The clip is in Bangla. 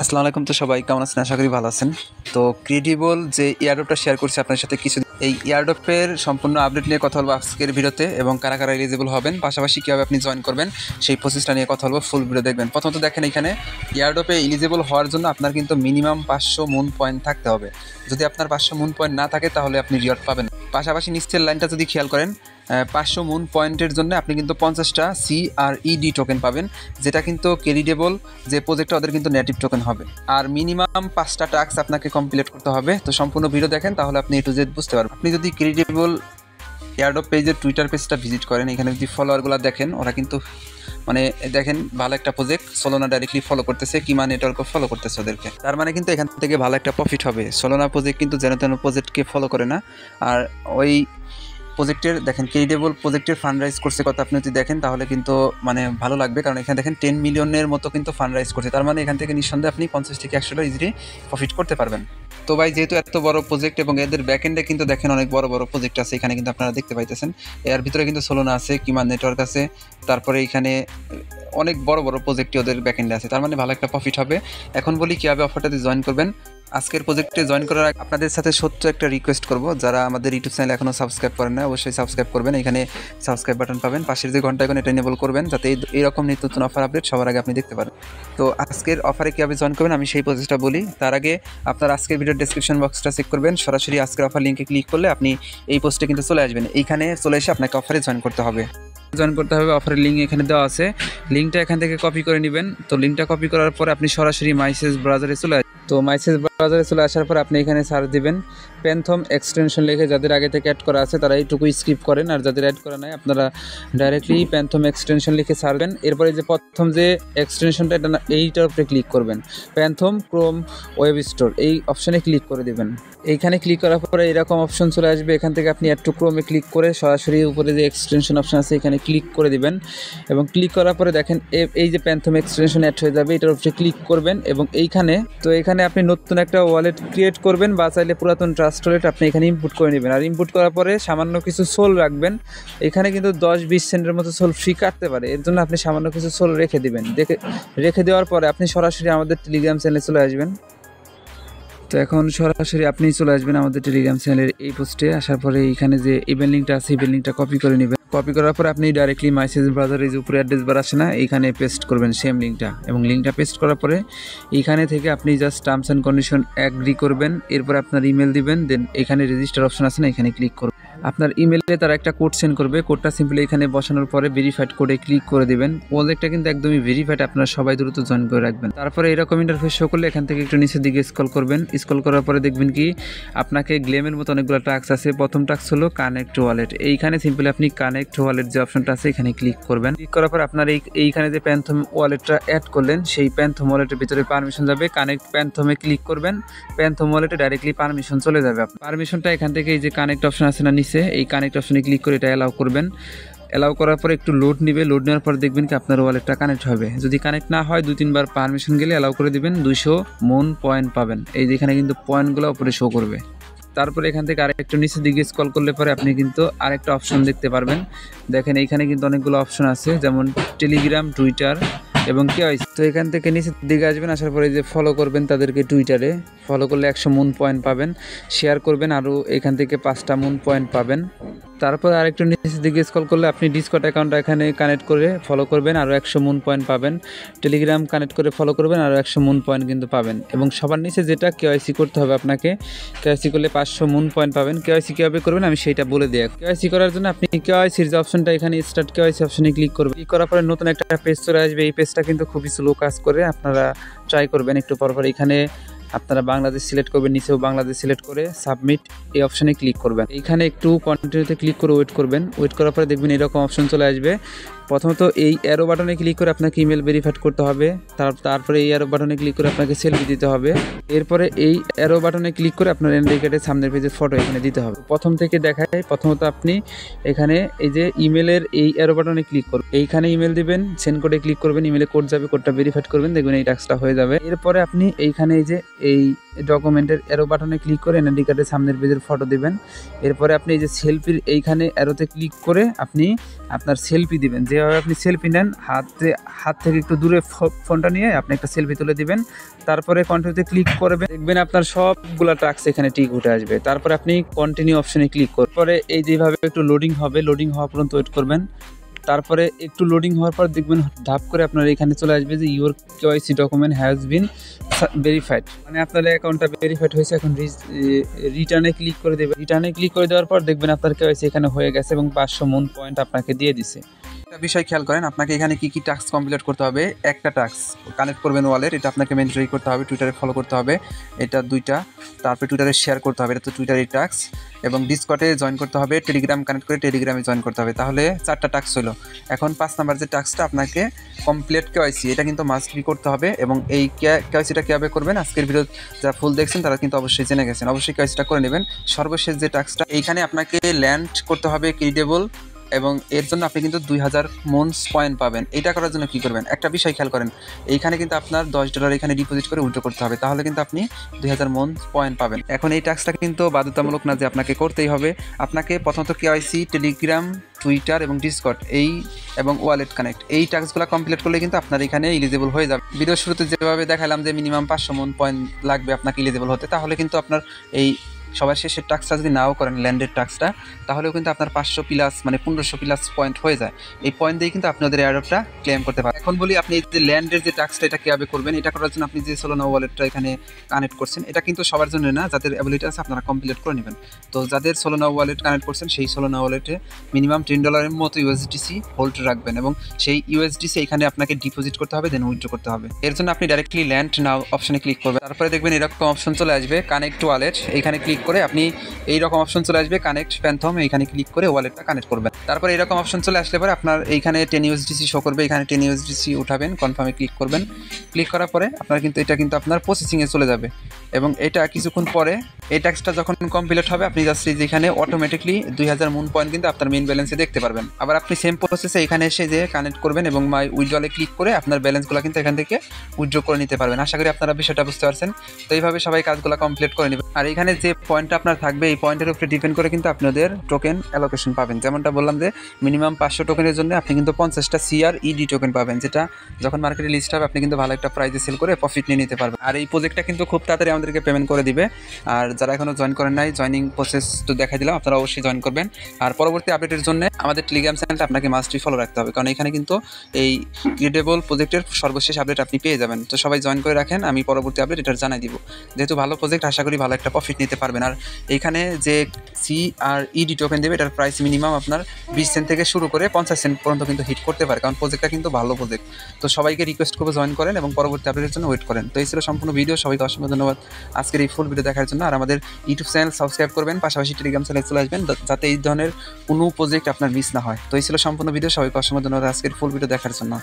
আসসালামু আলাইকুম। তো সবাই কেমন আছেন? আশা করি ভালো আছেন। তো ক্রেডিবল যে এয়ারড্রপটা শেয়ার করছি আপনার সাথে কিছু, এই এয়ারড্রপের সম্পূর্ণ আপডেট নিয়ে কথা বলবো আজকের ভিডিওতে, এবং কারা কারা এলিজিবল হবেন, পাশাপাশি কীভাবে আপনি জয়েন করবেন সেই প্রসেসটা নিয়ে কথা বলবো। ফুল ভিডিও দেখবেন। প্রথমত দেখেন, এখানে এয়ারড্রপে এলিজিবল হওয়ার জন্য আপনার কিন্তু মিনিমাম 500 মুন পয়েন্ট থাকতে হবে। যদি আপনার 500 মুন পয়েন্ট না থাকে তাহলে আপনি রিওয়ার্ড পাবেন। পাশাপাশি নিচের লাইনটা যদি খেয়াল করেন, 500 মুন পয়েন্টের জন্য আপনি কিন্তু 50টা CRED টোকেন পাবেন, যেটা কিন্তু ক্রেডিবল যে প্রজেক্টটা ওদের কিন্তু নেটিভ টোকেন হবে। আর মিনিমাম 5টা টাস্ক আপনাকে কমপ্লিট করতে হবে। তো সম্পূর্ণ ভিডিও দেখেন, তাহলে আপনি A to Z বুঝতে পারবেন। আপনি যদি ক্রেডিবল এয়ারড্রপ পেজের টুইটার পেজটা ভিজিট করেন, এখানে যদি ফলোয়ারগুলো দেখেন, ওরা কিন্তু মানে দেখেন ভালো একটা প্রজেক্ট। সোলোনা ডাইরেক্টলি ফলো করতেছে, কিমা নেটওয়ার্কও ফলো করতেছে ওদেরকে। তার মানে কিন্তু এখান থেকে ভালো একটা প্রফিট হবে। সোলোনা প্রজেক্ট কিন্তু যেন তেন প্রজেক্টকে ফলো করে না। আর ওই প্রজেক্টের দেখেন, ক্রেডিবল প্রজেক্টের ফান্ড রাইজ করছে কত, আপনি যদি দেখেন তাহলে কিন্তু মানে ভালো লাগবে। কারণ এখানে দেখেন 10 মিলিয়নের মতো কিন্তু ফান্ড রাইজ করছে। তার মানে এখান থেকে নিঃসন্দেহে আপনি 50 থেকে 100 ইজিলি প্রফিট করতে পারবেন। তো ভাই, যেহেতু এত বড় প্রজেক্ট এবং এদের ব্যাকএন্ডে কিন্তু দেখেন অনেক বড় বড় প্রজেক্ট আছে, এখানে কিন্তু আপনারা দেখতে পাইতেছেন। এর ভিতরে কিন্তু সোলোনা আছে, কিমা নেটওয়ার্ক আছে, তারপরে এখানে অনেক বড় বড় প্রজেক্টই ওদের ব্যাকএন্ডে আছে। তার মানে ভালো একটা প্রফিট হবে। এখন বলি কীভাবে অফারটাতে জয়েন করবেন। আজকের প্রজেক্টে জয়েন করার আগে আপনাদের সাথে সত্য একটা রিকোয়েস্ট করব, যারা আমাদের ইউটিউব চ্যানেল এখনও সাবস্ক্রাইব করেন না, অবশ্যই সাবস্ক্রাইব করবেন। এখানে সাবস্ক্রাইব বাটন পাবেন, পাশের যে ঘন্টা আইকন এটা এনেবল করবেন, যাতে এইরকম নিত্য নতুন অফার আপডেট সবার আগে আপনি দেখতে পারেন। তো আজকের অফারে কীভাবে জয়েন করবেন আমি সেই প্রসেসটা বলি। তার আগে আপনার আজকের ভিডিওর ডেসক্রিপশন বক্সটা চেক করবেন। সরাসরি আজকের অফার লিঙ্কে ক্লিক করলে আপনি এই পোস্টে কিন্তু চলে আসবেন। এইখানে চলে এসে আপনাকে অফারে জয়েন করতে হবে। অফারের লিঙ্ক এখানে দেওয়া আছে, লিঙ্কটা এখান থেকে কপি করে নেবেন। তো লিঙ্কটা কপি করার পরে আপনি সরাসরি মাইসেজ ব্রাউজারে চলে আসবেন। তো মাইসেজ ব্রাউজারে চলে আসার পর আপনি এখানে সার্চ দিবেন প্যান্থম এক্সটেনশন লিখে। যাদের আগে থেকে অ্যাড করা আছে তারা এইটুকু স্কিপ করেন, আর যাদের অ্যাড করা নাই আপনারা ডাইরেক্টলি প্যান্থম এক্সটেনশন লিখে সারবেন। এরপরে যে প্রথম যে এক্সটেনশনটা, এটা এইটার উপরে ক্লিক করবেন, প্যান্থম ক্রোম ওয়েব স্টোর, এই অপশানে ক্লিক করে দেবেন। এইখানে ক্লিক করার পরে এরকম অপশন চলে আসবে। এখান থেকে আপনি অ্যাড টু ক্রোমে ক্লিক করে সরাসরি উপরে যে এক্সটেনশন অপশন আছে এখানে ক্লিক করে দিবেন, এবং ক্লিক করার পরে দেখেন এই যে প্যান্থম এক্সটেনশন অ্যাড হয়ে যাবে, এটার উপরে ক্লিক করবেন। এবং এখানে আপনি নতুন একটা ওয়ালেট ক্রিয়েট করবেন, বা চাইলে পুরাতন ট্রাস্ট ওয়ালেট আপনি এখানে ইনপুট করে নেবেন। আর ইনপুট করার পরে সামান্য কিছু সোল রাখবেন। এখানে কিন্তু 10-20 সেন্টের মতো সোল ফ্রি কাটতে পারে, এর জন্য আপনি সামান্য কিছু সোল রেখে দিবেন। রেখে দেওয়ার পরে আপনি সরাসরি আমাদের টেলিগ্রাম চ্যানেলে চলে আসবেন। তো এখন সরাসরি আপনি চলে আসবেন আমাদের টেলিগ্রাম চ্যানেলের এই পোস্টে। আসার পরে এইখানে যে ইমেল লিঙ্কটা আছে, ইমেল লিঙ্কটা কপি করে নেবেন। কপি করার পরে আপনি ডাইরেক্টলি মেসেজ ব্রাউজারে যে উপরে অ্যাড্রেস বার আসে না, এইখানে পেস্ট করবেন সেম লিঙ্কটা। এবং লিঙ্কটা পেস্ট করার পরে এইখানে থেকে আপনি just terms and condition agree করবেন। এরপর আপনার ইমেল দিবেন, দেন এখানে রেজিস্টার অপশন আছে না, এখানে ক্লিক করবেন। আপনার ইমেলে তারা একটা কোড সেন্ড করবে, কোডটা সিম্পলি এখানে বসানোর পরে ভেরিফাইড কোডে ক্লিক করে দিবেন। প্রজেক্টটা কিন্তু একদমই ভেরিফাইড, আপনারা সবাই দ্রুত জয়েন করে রাখবেন। তারপরে এরকম ইন্টারফেস শো করলে এখান থেকে একটু নিচের দিকে স্ক্রল করবেন। স্ক্রল করার পরে দেখবেন কি আপনাকে গ্লেমের মতো অনেকগুলো টাস্ক আছে। প্রথম টাস্ক হলো কানেক্ট ওয়ালেট। এইখানে সিম্পলি আপনি কানেক্ট ওয়ালেট যে অপশনটা আছে এখানে ক্লিক করবেন। ক্লিক করার পর আপনার এইখানে যে প্যান্থম ওয়ালেটটা অ্যাড করলেন সেই প্যান্থম ওয়ালেটের ভিতরে পারমিশন যাবে। কানেক্ট প্যান্থমে ক্লিক করবেন, প্যান্থম ওয়ালেটে ডাইরেক্টলি পারমিশন চলে যাবে। পারমিশনটা এখান থেকে এই যে কানেক্ট অপশন আছে না নিচে, এই কানেক্ট অপশনে ক্লিক করে এটা অ্যালাউ করবেন। অ্যালাউ করার পর একটু লোড নেবে, লোড নেওয়ার পর দেখবেন কি আপনার ওয়ালেটটা কানেক্ট হবে। যদি কানেক্ট না হয় 2-3 বার পারমিশন গেলে অ্যালাউ করে দিবেন, 200 মুন পয়েন্ট পাবেন। এই যেখানে কিন্তু পয়েন্টগুলো উপরে শো করবে। তারপরে এখান থেকে আরেকটু নিচের দিকে স্ক্রল করলে পরে আপনি কিন্তু আরেকটা অপশন দেখতে পারবেন। দেখেন এইখানে কিন্তু অনেকগুলো অপশন আছে, যেমন টেলিগ্রাম, টুইটার এবং কেওয়াইসি। তো এখান থেকে নিচের দিকে আসবেন, আসার পরে যে ফলো করবেন তাদেরকে, টুইটারে ফলো করলে 100 মুন পয়েন্ট পাবেন। শেয়ার করবেন, আরও এখান থেকে 5টা মুন পয়েন্ট পাবেন। তারপর আরেকটু নিচের দিকে স্ক্রল করলে আপনি ডিসকর্ড অ্যাকাউন্টটা এখানে কানেক্ট করে ফলো করবেন, আরও 100 মুন পয়েন্ট পাবেন। টেলিগ্রাম কানেক্ট করে ফলো করবেন, আরও 100 মুন পয়েন্ট কিন্তু পাবেন। এবং সবার নিচে যেটা কেওয়াইসি করতে হবে আপনাকে, কেওয়াইসি করলে 500 মুন পয়েন্ট পাবেন। কেওয়াইসি কীভাবে করবেন আমি সেইটা বলে দিই। কেওয়াইসি করার জন্য আপনি কেওয়াইসির যে অপশনটা এখানে স্টার্ট কেওয়াইসি অপশনে ক্লিক করবেন। ক্লিক করার পরে নতুন একটা পেজ চলে আসবে। এই পেজটা কিন্তু খুবই স্লো কাজ করে, আপনারা ট্রাই করবেন একটু পরপর। এখানে আপনারা বাংলাদেশ সিলেক্ট করবেন, নিচেও বাংলাদেশ সিলেক্ট করে সাবমিট এই অপশনে ক্লিক করবেন। এইখানে একটু কন্টিনিউতে ক্লিক করে ওয়েট করবেন। ওয়েট করার পরে দেখবেন এরকম অপশন চলে আসবে। প্রথমত এই অ্যারো বাটনে ক্লিক করে আপনাকে ইমেল ভেরিফাইড করতে হবে। তারপরে এই অ্যারো বাটনে ক্লিক করে আপনাকে সেলফি দিতে হবে। এরপরে এই অ্যারো বাটনে ক্লিক করে আপনার এনআইডি কার্ডের সামনের পেজের ফটো এখানে দিতে হবে। প্রথম থেকে দেখায়, প্রথমত আপনি এখানে এই যে ইমেলের এই অ্যারো বাটনে ক্লিক করবেন, এইখানে ইমেল দিবেন, সেন্ড কোডে ক্লিক করবেন, ইমেলে কোড যাবে, কোডটা ভেরিফাইড করবেন, দেখবেন এই টাস্কটা হয়ে যাবে। এরপরে আপনি এইখানে এই যে এই ডকুমেন্টের অ্যারো বাটনে ক্লিক করে এনআইডি কার্ডের সামনের পেজের ফটো দিবেন। এরপরে আপনি এই যে সেলফির এইখানে অ্যারোতে ক্লিক করে আপনি আপনার সেলফি দিবেন। যেভাবে আপনি সেলফি নেন হাত থেকে একটু দূরে ফোনটা নিয়ে আপনি একটা সেলফি তুলে দিবেন। তারপরে কন্টিনিউতে ক্লিক করবেন, দেখবেন আপনার সবগুলা টাস্ক এখানে টিক উঠে আসবে। তারপরে আপনি কন্টিনিউ অপশনে ক্লিক করবেন। পরে এই যেভাবে একটু লোডিং হবে, লোডিং হওয়া পর্যন্ত ওয়েট করবেন। তারপরে একটু লোডিং হওয়ার পর দেখবেন ধাপ করে আপনার এখানে চলে আসবে যে your KYC document has been verified, মানে আপনার অ্যাকাউন্টটা ভেরিফাইড হয়েছে। এখন রিটার্নে ক্লিক করে দেবেন। রিটার্নে ক্লিক করে দেওয়ার পর দেখবেন আপনার কেওয়াইসি এখানে হয়ে গেছে এবং 500 মুন পয়েন্ট আপনাকে দিয়ে দিছে। একটা বিষয় খেয়াল করেন, আপনাকে এখানে কি কি টাস্ক কমপ্লিট করতে হবে। একটা টাস্ক কানেক্ট করবেন ওয়ালেট, এটা আপনাকে ম্যান্ডেটরি করতে হবে। টুইটারে ফলো করতে হবে, এটা 2টা। তারপরে টুইটারে শেয়ার করতে হবে, এটা তো টুইটারের টাস্ক। এবং ডিসকর্ডে জয়েন করতে হবে, টেলিগ্রাম কানেক্ট করে টেলিগ্রামে জয়েন করতে হবে। তাহলে 4টা টাস্ক হলো। এখন 5 নাম্বার যে টাস্কটা আপনাকে কমপ্লিট কেওয়াইসি, এটা কিন্তু মাস্ট বি করতে হবে। এবং এই কেওয়াইসিটা কীভাবে করবেন আজকের ভিডিও যারা ফুল দেখছেন তারা কিন্তু অবশ্যই জেনে গেছেন। অবশ্যই কেওয়াইসিটা করে নেবেন। সর্বশেষ যে টাস্কটা, এইখানে আপনাকে ল্যান্ড করতে হবে ক্রেডিবল, এবং এর জন্য আপনি কিন্তু 2000 মুনস পয়েন্ট পাবেন। এটা করার জন্য কী করবেন, একটা বিষয় খেয়াল করেন, এইখানে কিন্তু আপনার $10 এখানে ডিপোজিট করে উইথড্র করতে হবে। তাহলে কিন্তু আপনি 2000 মুনস পয়েন্ট পাবেন। এখন এই টাস্কটা কিন্তু বাধ্যতামূলক না যে আপনাকে করতেই হবে। আপনাকে প্রথমত কেওয়াইসি, টেলিগ্রাম, টুইটার এবং ডিসকর্ড এবং ওয়ালেট কানেক্ট, এই টাস্কগুলো কমপ্লিট করলে কিন্তু আপনার এখানে এলিজিবল হয়ে যাবে। ভিডিও শুরুতে যেভাবে দেখালাম যে মিনিমাম 500 মুন পয়েন্ট লাগবে আপনাকে এলিজিবল হতে, তাহলে কিন্তু আপনার এই সবার শেষের টাস্কটা যদি নাও করেন ল্যান্ডের টাস্কটা, তাহলেও কিন্তু আপনার 500 প্লাস মানে 1500 প্লাস পয়েন্ট হয়ে যায়। এই পয়েন্ট দিয়ে কিন্তু আপনি ওদের এয়ারড্রপটা ক্লেম করতে পারেন। এখন বলি আপনি এই যে ল্যান্ডের যে টাস্কটা এটা কীভাবে করবেন। এটা করার জন্য আপনি যে সোলোনা ওয়ালেটটা এখানে কানেক্ট করছেন, এটা কিন্তু সবার জন্য না, যাদের অ্যাবিলিটি আছে আপনারা কমপ্লিট করে নেবেন। তো যাদের সোলোনা ওয়ালেট কানেক্ট করছেন সেই সোলোনা ওয়ালেটে মিনিমাম $10 মতো ইউএসডিসি হোল্ড রাখবেন, এবং সেই ইউএসডিসি এখানে আপনাকে ডিপোজিট করতে হবে, দেন উইথড্র করতে হবে। এর জন্য আপনি ডাইরেক্টলি ল্যান্ড নাও অপশনে ক্লিক করবেন। তারপরে দেখবেন এরকম অপশন চলে আসবে কানেক্ট ওয়ালেট, এখানে ক্লিক করে আপনি এইরকম অপশন চলে আসবে কানেক্ট প্যান্থম, এইখানে ক্লিক করে ওয়ালেটটা কানেক্ট করবেন। তারপরে এরকম অপশন চলে আসলে পরে আপনার এইখানে 10 ইউএসডিসি শো করবে, এখানে 10 ইউএসডিসি উঠাবেন, কনফার্মে ক্লিক করবেন। ক্লিক করার পরে আপনার কিন্তু এটা কিন্তু আপনার প্রসেসিংয়ে চলে যাবে, এবং এটা কিছুক্ষণ পরে এই টাস্কটা যখন কমপ্লিট হবে আপনি জাস্ট যেখানে অটোমেটিকলি 2000 মুন পয়েন্ট কিন্তু আপনার মেইন ব্যালেন্সে দেখতে পারবেন। আবার আপনি সেম প্রসেসে এখানে এসে যে কানেক্ট করবেন এবং মাই উইথড্রলে ক্লিক করে আপনার ব্যালেন্সগুলো কিন্তু এখান থেকে উইথড্র করে নিতে পারবেন। আশা করি আপনারা বিষয়টা বুঝতে পারছেন। তো এইভাবে সবাই কাজগুলো কমপ্লিট করে নেবেন। আর এখানে যে পয়েন্টটা আপনার থাকবে এই পয়েন্টের উপরে ডিপেন্ড করে কিন্তু আপনাদের টোকেন অ্যালোকেশন পাবেন। যেমনটা বললাম যে মিনিমাম 500 টোকেনের জন্য আপনি কিন্তু 50টা CRED টোকেন পাবেন, যেটা যখন মার্কেটে লিস্ট হবে আপনি কিন্তু ভালো একটা প্রাইজে সেল করে প্রফিট নিয়ে নিতে পারবেন। আর এই প্রজেক্টটা কিন্তু খুব তাড়াতাড়ি আমাদেরকে পেমেন্ট করে দিবে। আর যারা এখনো জয়েন করেন নাই, জয়েনিং প্রসেস তো দেখাই দিলাম, আপনারা অবশ্যই জয়েন করবেন। আর পরবর্তী আপডেটের জন্য আমাদের টেলিগ্রাম চ্যানেলটা আপনাকে মাস্টলি ফলো রাখতে হবে, কারণ এখানে কিন্তু এই ক্রেডিবল প্রজেক্টের সর্বশেষ আপডেট আপনি পেয়ে যাবেন। তো সবাই জয়েন করে রাখেন, আমি পরবর্তী আপডেট এটা জানাই দিব। যেহেতু ভালো প্রজেক্ট, আশা করি ভালো একটা প্রফিট নিতে পারবেন। আর এইখানে যে CRED টোকেন দেবে এটার প্রাইস মিনিমাম আপনার 20 সেন্ট থেকে শুরু করে 50 সেন্ট পর্যন্ত কিন্তু হিট করতে পারে, কারণ প্রজেক্টটা কিন্তু ভালো প্রজেক্ট। তো সবাইকে রিকোয়েস্ট করবো জয়েন করেন এবং পরবর্তী আপডেটের জন্য ওয়েট করেন। তো এই ছিল সম্পূর্ণ ভিডিও। সবাইকে অসংখ্য ধন্যবাদ আজকের এই ফুল ভিডিও দেখার জন্য। আর আমাদের ইউটিউব চ্যানেল সাবস্ক্রাইব করবেন, পাশাপাশি টেলিগ্রাম চ্যানেলে চলে আসবেন, যাতে এই ধরনের কোনো প্রজেক্ট আপনার মিস না হয়। তো এই ছিল সম্পূর্ণ ভিডিও। সবাইকে অসংখ্য ধন্যবাদ আজকের ফুল ভিডিও দেখার জন্য।